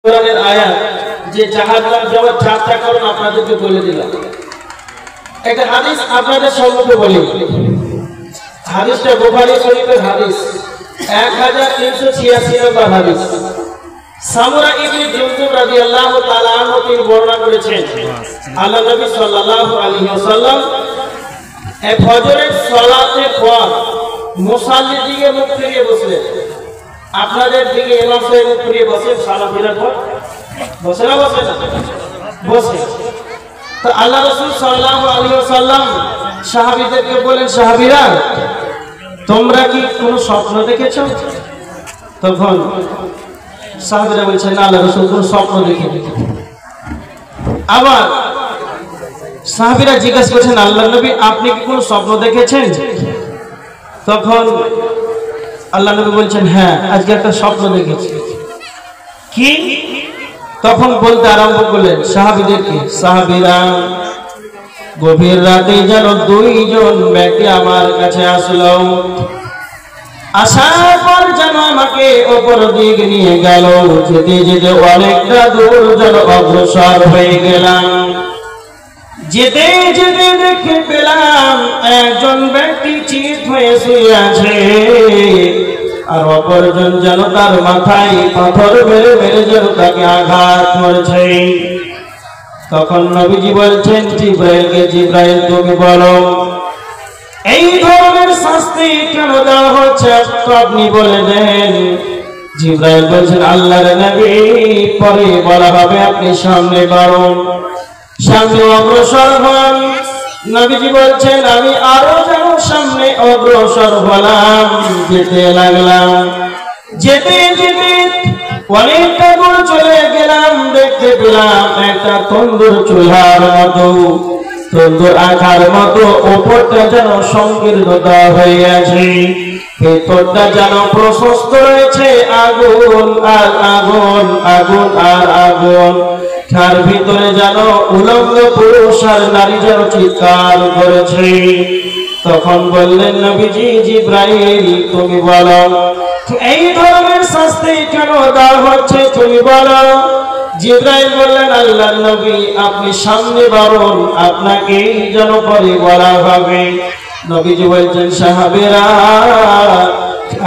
কোরআনের আয়াত যে জাহান্নাম যাওয়ার যাত্রা করুন আপনাদেরকে বলে দিলাম। একটা হাদিস আপনাদের সম্মুখে বলি। হাদিসটা বুখারী শরীফের হাদিস 1386 নম্বর হাদিস। সামুরা ইবনে জুনদুব রাদিয়াল্লাহু তাআলা আনহু তিনি বর্ণনা করেছেন, আল্লাহ নবী সাল্লাল্লাহু আলাইহি ওয়াসাল্লাম ফজরের সালাতের পর মুসাল্লির দিকে মুখ ফিরিয়ে বসলেন। আপনাদের দিকে ইমাম সাহেব মুখ ফিরিয়ে বসে সালাত ফেরার পর বসে না বসে না বসে। তো আল্লাহ রাসূল সাল্লাল্লাহু আলাইহি ওয়াসাল্লাম সাহাবীদেরকে বলেন, সাহাবীরা তোমরা কি কোনো স্বপ্ন দেখেছো? তখন সাহাবীরা বলছেন, না আল্লাহ রাসূল কোনো স্বপ্ন দেখিনি। আবার সাহাবীরা জিজ্ঞাসা করছেন, আল্লাহর নবী আপনি কি কোনো স্বপ্ন দেখেছেন? তখন আল্লাহ নবী বলছেন, হ্যাঁ আজকে একটা স্বপ্ন দেখেছি। কি? তখন বলতে আরম্ভ করলেন সাহাবীদেরকে, সাহাবীরা গভীর রাতে যেন দুইজন ব্যক্তি আমার কাছে আসলো, আসার পর যেন আমাকে অপর দিক নিয়ে গেল, যেতে যেতে অনেকটা দূর যেন অগ্রসর হয়ে গেলাম। যেতে যেতে দেখতে পেলাম একজন ব্যক্তি চিত হয়ে শুয়ে আছে, আর অপরজন যেন তার মাথায় পাথর মেরে মেরে যেন তাকে আঘাত করছে। তখন নবীজি বলছেন জিবরাইলকে, জিবরাইল তুমি বলো এই ধরনের শাস্তি কেন দেওয়া হচ্ছে, তো আপনি বলে দেন। জিবরাইল বলছেন, আল্লাহর নবী পরে বলা হবে, আপনি সামনে বাড়ুন। সামনে অগ্রসর হন। নবীজি বলছেন আমি আরো যেন সামনে অগ্রসর হলাম, যেতে লাগলাম। যেতে যেতে অনেকটা দূর চলে গেলাম, দেখতে পেলাম একটা তন্দুর চুলার মতো, তন্দুর আকার মতো ওপরটা যেন সংকীর্ণতা হয়ে আছে, ভেতরটা যেন প্রশস্ত রয়েছে, আগুন আর আগুন, আগুন আর আগুন। তার ভিতরে যেন উলঙ্গ পুরুষ আর নারী যেন চিৎকার করেছে। তখন বললেন নবীজি, জিবরাইল তুমি বলো এই ধরনের শাস্তি কেন দেওয়া হচ্ছে, তুমি বলো। জিবরাইল বললেন, আল্লাহর নবী আপনি সামনে বাড়ুন, আপনাকে যেন পরে বলা হবে। নবীজি বলছেন, সাহাবীরা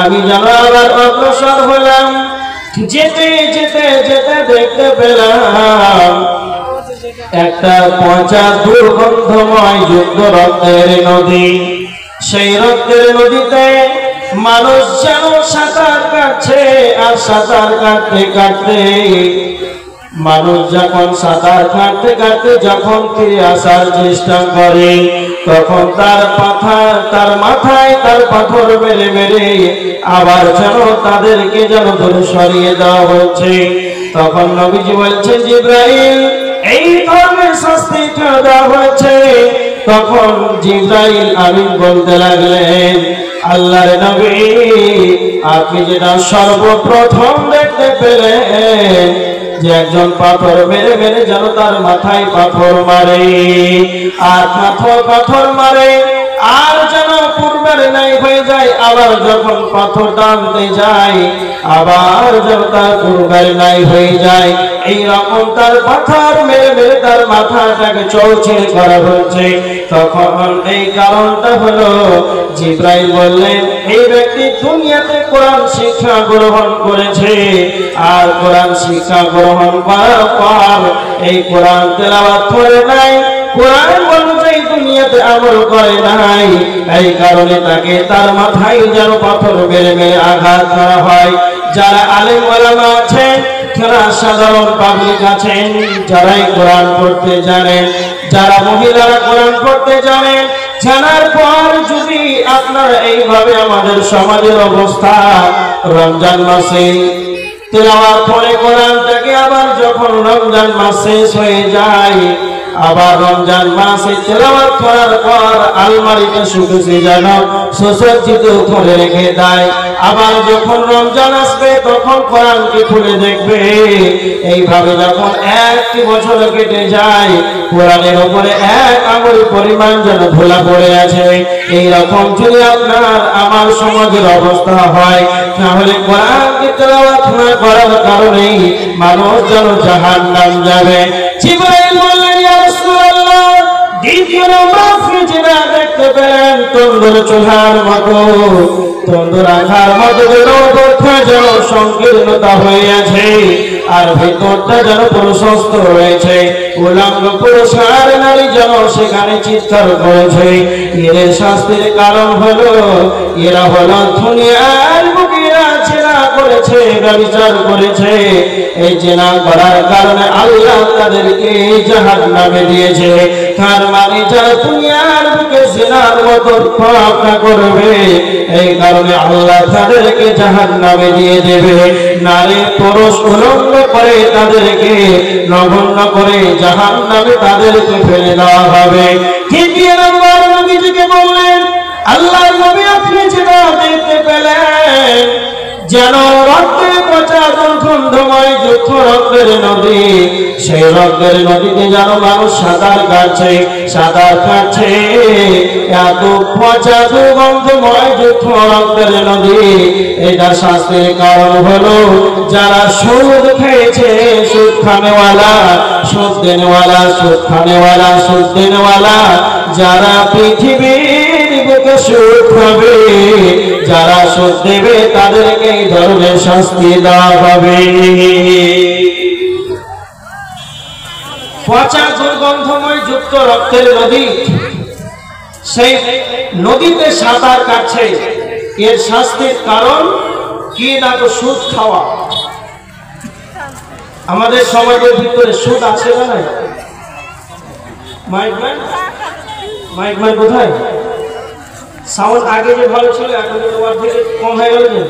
আমি যেন আবার অগ্রসর হলাম। যেতে যেতে যেতে দেখতে পেলাম একটা পচা দুর্গন্ধময় যুদ্ধ রক্তের নদী। সেই রক্তের নদীতে মানুষ যেন সাঁতার কাটছে, আর সাঁতার কাটতে কাটতে মানুষ যখন সাঁতার কাটতে কাটতে যখন ফিরে আসার চেষ্টা করে, তখন তার মাথায় তার পাথর মেরে মেরে আবার যেন তাদেরকে যেন ধরে সরিয়ে দেওয়া হচ্ছে। তখন নবীজি বলছেন, জিবরাইল এই ধরনের শাস্তি কেন দেওয়া হয়েছে? তখন জিবরাইল আমিন বলতে লাগলেন, আল্লাহর নবী আপনি যেটা সর্বপ্রথম দেখতে পেলেন যে একজন পাথর মেরে মেরে যেন তার মাথায় পাথর মারে, আর পাথর মারে, আর যেন পূর্বের নাই হয়ে যায়, আবার যখন পাথর টানতে যায় আবার যেন তার পূর্বের নাই হয়ে যায়। এইরকম তার পাথর মেরে মেরে তার মাথাটাকে চৌচির করা হচ্ছে। তখন এই কারণটা হলো, জিবরাইল বললেন এই ব্যক্তি দুনিয়াতে কোরআন শিক্ষা গ্রহণ করেছে, আর কোরআন শিক্ষা গ্রহণ করার পর এই কোরআন তেলাওয়াত করে নাই, কোরআন অনুযায়ী দুনিয়াতে আমল করে নাই, এই কারণে তাকে তার মাথায় যেন পাথর মেরে মেরে আঘাত করা হয়। যারা আলেম ওলামা আছেন, যারা সাধারণ পাবলিক আছেন, যারাই কোরআন পড়তে জানেন, যারা মহিলারা কোরআন পড়তে জানেন, জানার পর যদি আপনারা এইভাবে আমাদের সমাজের অবস্থা, রমজান মাসে তেলাওয়াত করে কোরআনটাকে আবার যখন রমজান মাস শেষ হয়ে যায় আবার রমজান মাসে তেলাওয়াত করার পর আলমারিতে শুকিয়ে যেন সুসজ্জিত করে রেখে দেয়। আবার যখন রমজান আসবে তখন কোরআনকে খুলে দেখবে। এইভাবে যখন একটি বছর কেটে যায়, কোরআনের উপরে এক আঙুল পরিমাণ যেন ধুলা পড়ে আছে। এইরকম যদি আপনার আমার সমাজের অবস্থা হয়, তাহলে কোরআনকে তেলাওয়াত না করার কারণেই মানুষ যেন জাহান্নাম যাবে। জিবরাইল বললেন, ইয়া রাসূলুল্লাহ, দ্বিতীয় নম্বর যেটা দেখতে পেলেন তন্দুর চুলার মতো, তন্দুর আখার মতো যেন সংকীর্ণতা হয়ে আছে, আর ভেতরটা যেন প্রশস্ত রয়েছে। উলঙ্গ পুরুষ আর নারী যেন সেখানে চিৎকার করেছে। এর শাস্তির কারণ হলো এরা হলো দুনিয়ার বুকেরা জেনা করেছে, ব্যভিচার করেছে। এই জেনা করার কারণে আল্লাহ তাদেরকে জাহান্নামে দিয়েছে। তার মানে যারা দুনিয়ার বুকে জেনার মতো পাপ না করবে, এই কারণে আল্লাহ তাদেরকে জাহান্নামে দিয়ে দেবে। নারী পুরুষ উলঙ্গ করে তাদেরকে নগণ্য করে জাহান্নামে তাদেরকে ফেলে দেওয়া হবে। তৃতীয় নম্বর নবীজিকে বললেন, আল্লাহর নবী আপনি যেটা দেখতে পেলেন যেন রক্তের পচা দুর্গন্ধময় যুক্ত রক্তের নদী, সেই রক্তের নদীতে যেন মানুষ সাঁতার কাটছে, সাঁতার কাটছে। এত পচা দুর্গন্ধময় যুক্ত রক্তের নদী। এটা শাস্তির কারণ হলো যারা সুদ খেয়েছে, সুদ খানেওয়ালা, সুদ দেনেওয়ালা, সুদ খানেওয়ালা, সুদ দেনেওয়ালা, যারা পৃথিবীর বুকে সুদ খাবে, যারা সুদ দেবে তাদেরকে এই ধরনের শাস্তি দেওয়া হবে। পচা দুর্গন্ধময় যুক্ত রক্তের নদী, সেই নদীতে সাঁতার কাটছে। এর শাস্তির কারণ কি না, তো সুদ খাওয়া। আমাদের সমাজের ভিতরে সুদ আছে না নাই? মাইক ম্যান, মাইক ম্যান কোথায়? সাউন্ড আগে যে ভালো ছিল এখন তোমার থেকে কম হয়ে গেল যে।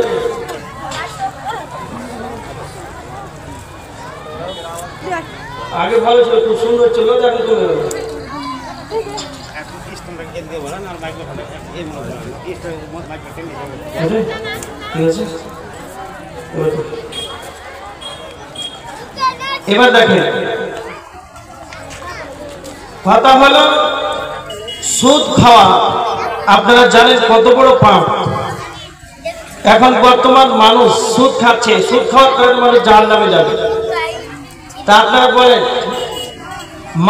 আগে ভালো ছিল, খুব সুন্দর ছিল, এখন চলে গেল। এবার দেখেন, কথা হলো সুদ খাওয়া। আপনারা জানেন কত বড় পাপ। এখন বর্তমান মানুষ সুদ খাচ্ছে, সুদ খাওয়ার কারণে মানুষ জাহান্নামে যাবে। তা আপনারা বলেন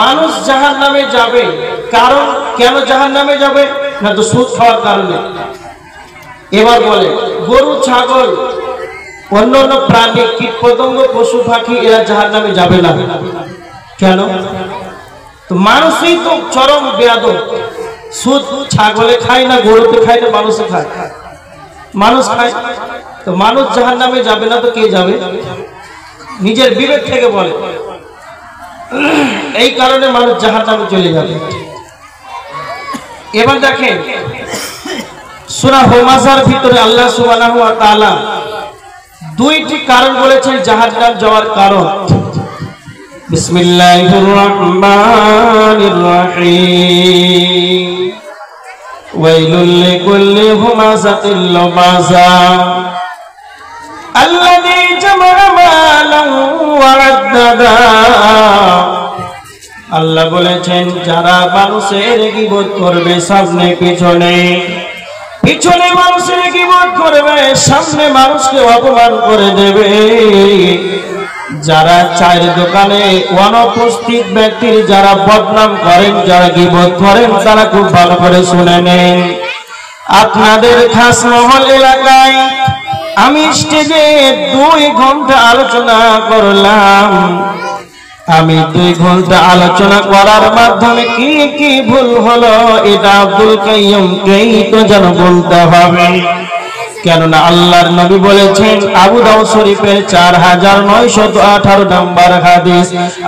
মানুষ জাহান্নামে যাবে কারণ কেন জাহান্নামে যাবে না, তো সুদ খাওয়ার কারণে। এবার বলে গরু, ছাগল, অন্যান্য প্রাণী, কীট পতঙ্গ, পশু পাখি এরা জাহান্নামে যাবে না কেন? তো মানুষই তো চরম বেয়াদব। সুদ ছাগলে খায় না, গরুতে খায় না, মানুষে খায়, মানুষ খায়। তো মানুষ জাহান্নামে যাবে না তো কে যাবে? নিজের বিবেক থেকে বলে। এই কারণে মানুষ জাহান্নামে চলে যাবে। এবার দেখেন সূরা হুমাযার ভিতরে আল্লাহ সুবহানাহু ওয়া তাআলা দুইটি কারণ বলেছেন জাহান্নাম যাওয়ার কারণ। বিসমিল্লাহির রহমানির রহিম। ওয়াইলুল লিকুল্লি হুমাযাতিল লুমাযা আল্লাযী জামা'a মালান ওয়া আদ্দাদা। আল্লাহ বলেছেন যারা মানুষের গীবত করবে সামনে পিছনে, পিছনে মানুষের গীবত করবে, সামনে মানুষকে অপমান করে দেবে। যারা চায়ের দোকানে অনুপস্থিত ব্যক্তির যারা বদনাম করেন, যারা গীবত করেন, তারা খুব ভালো করে শুনে নেন। আপনাদের খাস মহল এলাকায় আমি স্টেজে 2 ঘন্টা আলোচনা করলাম। আমি 2 ঘন্টা আলোচনা করার মাধ্যমে কি কি ভুল হলো এটা আব্দুল কাইয়্যুমকেই তো যেন বলতে হবে। কেননা আল্লাহর নবী বলেছেন আবু দাউদ শরীফের 4918 নম্বর হাদিস,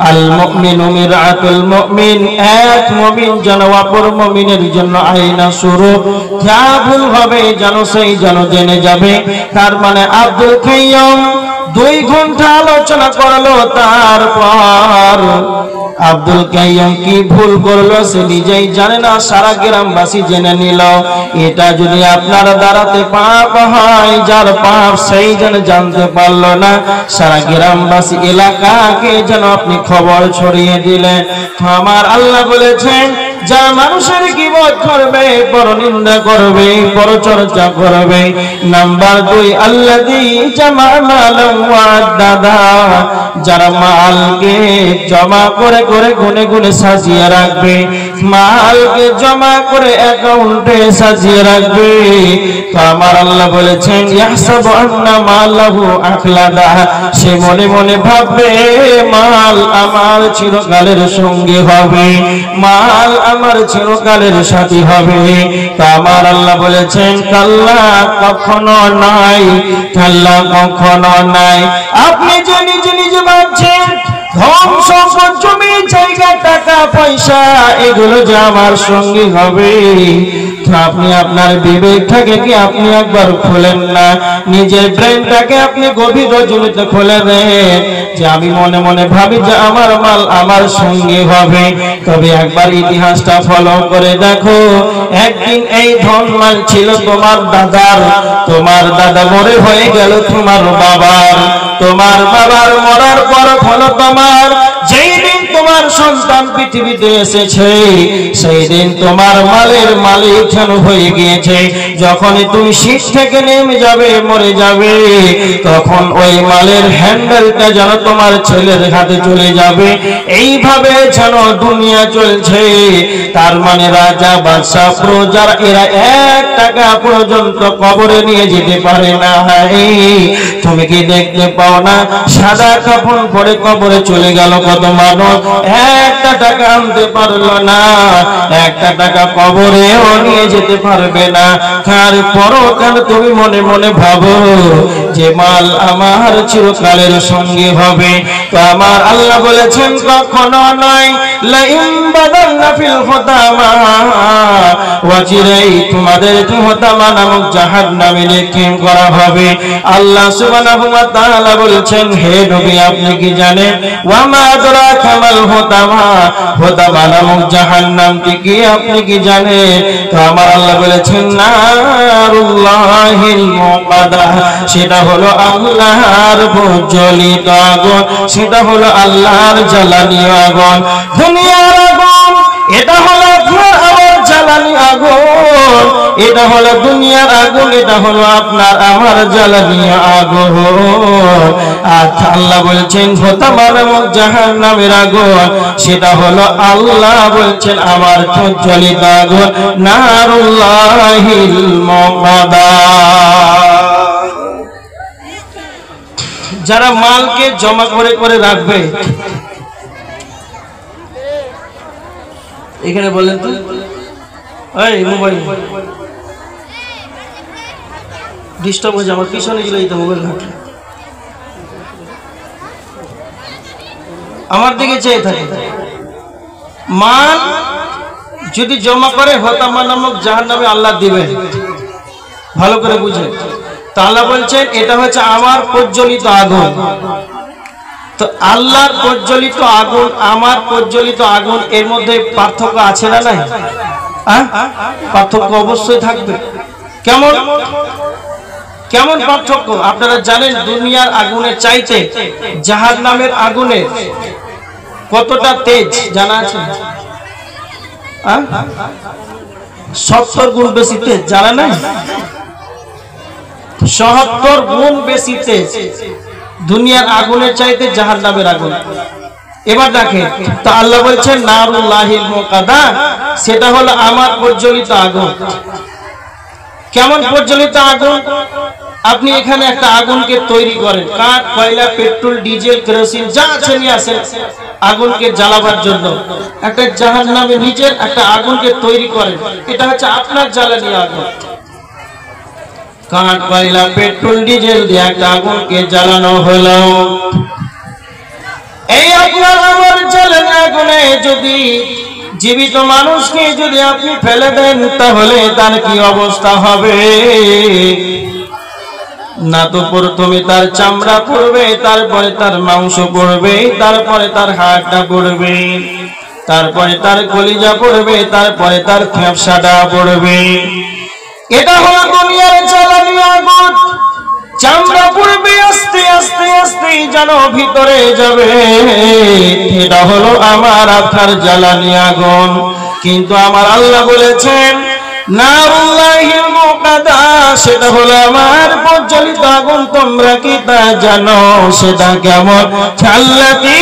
আল মুমিনু মিরআতুল মুমিন, এক মুমিন যেন অপর মুমিনের জন্য আয়না স্বরূপ। যা ভুল হবে যেন সেই যেন জেনে যাবে। তার মানে আব্দুল কাইয়্যুম 2 ঘন্টা আলোচনা করলো, তারপর আব্দুল কাইয়ুম কি ভুল করলো সে নিজেই জানে না, সারা গ্রামবাসী জেনে নিল। এটা যদি আপনার দ্বারাতে পাপ হয়, যার পাপ সেই যেন জানতে পারলো না, সারা গ্রামবাসী এলাকাকে যেন আপনি খবর ছড়িয়ে দিলেন। আমার আল্লাহ বলেছেন, যারা মানুষের গীবত করবে, পরনিন্দা করবে, পরচর্চা করবে, নাম্বার 2 আল্লাযী জামা মালান ওয়া আদ্দাদা, যারা মালকে জমা করে করে গুনে গুনে সাজিয়ে রাখবে, মালকে জমা করে অ্যাকাউন্টে সাজিয়ে রাখবে। তো আমার আল্লাহ বলেছেন, ইয়াহসাবু আন্না মালাহু আখলাদা, সে মনে মনে ভাববে মাল আমার চিরকালের সঙ্গী হবে, মাল আমার চিরকালের সাথী হবে। তা আমার আল্লাহ বলেছেন, কাল্লা, কখনো নাই, কাল্লা, কখনো নাই। আপনি যে নিজে নিজে ভাবছেন ধন সম্পদ, জমি জায়গা, টাকা পয়সা, এগুলো যে আমার সঙ্গী হবে, আপনি আপনার বিবেকটাকে কি আপনি একবার খোলেন না? নিজের ব্রেনটাকে আপনি গভীর রজনীতে খোলে দেন যে আমি মনে মনে ভাবি যে আমার মাল আমার সঙ্গী হবে। তবে একবার ইতিহাসটা ফলো করে দেখো, একদিন এই ধন মাল ছিল তোমার দাদার, তোমার দাদা মরে হয়ে গেল তোমার বাবার, তোমার বাবার মরার পর হলো তোমার, যেই দিন তোমার সন্তান পৃথিবীতে এসেছে সেই দিন তোমার মালের মালিক যেন হয়ে গিয়েছে। যখনই তুমি শীত থেকে নেমে যাবে, মরে যাবে, তখন ওই মালের হ্যান্ডেলটা যেন তোমার ছেলের হাতে চলে যাবে। এইভাবে যেন দুনিয়া চলছে। তার মানে রাজা, বাদশা, প্রজারা এরা 1 টাকা পর্যন্ত কবরে নিয়ে যেতে পারে না। তুমি কি দেখতে পাও না, সাদা কাফন পরে কবরে চলে গেল কত মানুষ, 1 টাকা আনতে পারলো না, 1 টাকা কবরেও নিয়ে যেতে পারবে না। তারপরও কেন তুমি মনে মনে ভাবো যে মাল আমার চিরকালের সঙ্গী হবে? তো আমার আল্লাহ বলেছেন, কখনো নয়। লাইন বাদালনা ফিল হুতামা, ওয়াজিরাই তোমাদের হুতামা নামক জাহান্নামে নিক্ষেপ করা হবে। আল্লাহ সুবহানাহু ওয়া তাআলা বলেছেন, হে নবী আপনি কি জানেন? ওয়া মা আদরাকা মাল হুতামা, হুতামা নামক জাহান্নামটি কি আপনি কি জানেন? তো আমার আল্লাহ বলেছেন, নারুল্লাহিল মুকাদ্দা, সেটা হলো আল্লাহর প্রজ্বলিত আগুন, সেটা হলো আল্লাহর জ্বালানি আগুন। দুনিয়ার আগুন, এটা হলো আপনার আমার জ্বালানি আগুন, এটা হলো দুনিয়ার আগুন, এটা হলো আপনার আমার জ্বালানি আগুন। আর আল্লাহ বলছেন হুতামা নামক জাহান্নামের আগুন, সেটা হলো আল্লাহ বলছেন আমার প্রজ্বলিত আগুন, নারুল্লাহিল মুকাদ্দা। যারা মালকে জমা করে করে রাখবে, এখানে বলেন তো, এই মোবাইল ডিস্টার্ব হয়ে যায়, আমার পিছনে গেলে এই তো মোবাইল ঘাটে, আমার দিকে চেয়ে থাকে। মাল যদি জমা করে হুতামা নামক জাহান্নামে আল্লাহ দিবেন, ভালো করে বুঝে। তো আল্লাহ বলছেন এটা হচ্ছে আমার প্রজ্বলিত আগুন। তো আল্লাহর প্রজ্বলিত আগুন, আমার প্রজ্বলিত আগুন, এর মধ্যে পার্থক্য আছে না নাই? পার্থক্য অবশ্যই থাকবে। কেমন কেমন পার্থক্য আপনারা জানেন? দুনিয়ার আগুনের চাইতে জাহান্নামের আগুনের কতটা তেজ জানা আছে? 70 গুণ বেশি তেজ, জানা নাই? 70 গুণ বেশি তেজ দুনিয়ার আগুনের চাইতে জাহান্নামের আগুন। এবার দেখেন, তো আল্লাহ বলছেন নারুল্লাহিল মুকাদ্দা, সেটা হলো আমার প্রজ্বলিত আগুন। কেমন প্রজ্বলিত আগুন? আপনি এখানে একটা আগুনকে তৈরি করেন, কাঠ, কয়লা, পেট্রোল, ডিজেল, কেরোসিন যা আছে নিয়ে আসেন আগুনকে জ্বালাবার জন্য। একটা জাহান্নামে নিজের একটা আগুনকে তৈরি করেন, এটা হচ্ছে আপনার জ্বালানি আগুন। কাঠ, কয়লা, পেট্রোল, ডিজেল দিয়ে একটা আগুনকে জ্বালানো হলো। এই আপনার আমার জ্বালানি আগুনে যদি জীবিত মানুষকে যদি আপনি ফেলে দেন, তাহলে তার কি অবস্থা হবে? না তো প্রথমে তার চামড়া পড়বে, তারপরে তার মাংস পড়বে, তারপরে তার হাড়টা পড়বে, তারপরে তার কলিজা পড়বে, তারপরে তার ফ্যাপসাটা পড়বে। এটা হলো দুনিয়ার জ্বালানি আগুন। চামড়া পড়বে আস্তে আস্তে আস্তে যেন ভিতরে যাবে, এটা হলো আমার আপনার জ্বালানি আগুন। কিন্তু আমার আল্লাহ বলেছেন নারুল্লাহিল মুকাদ্দা, সেটা হলো আমার প্রজ্বলিত আগুন। তোমরা কি তা জানো সেটা কেমন? খাল্লাতি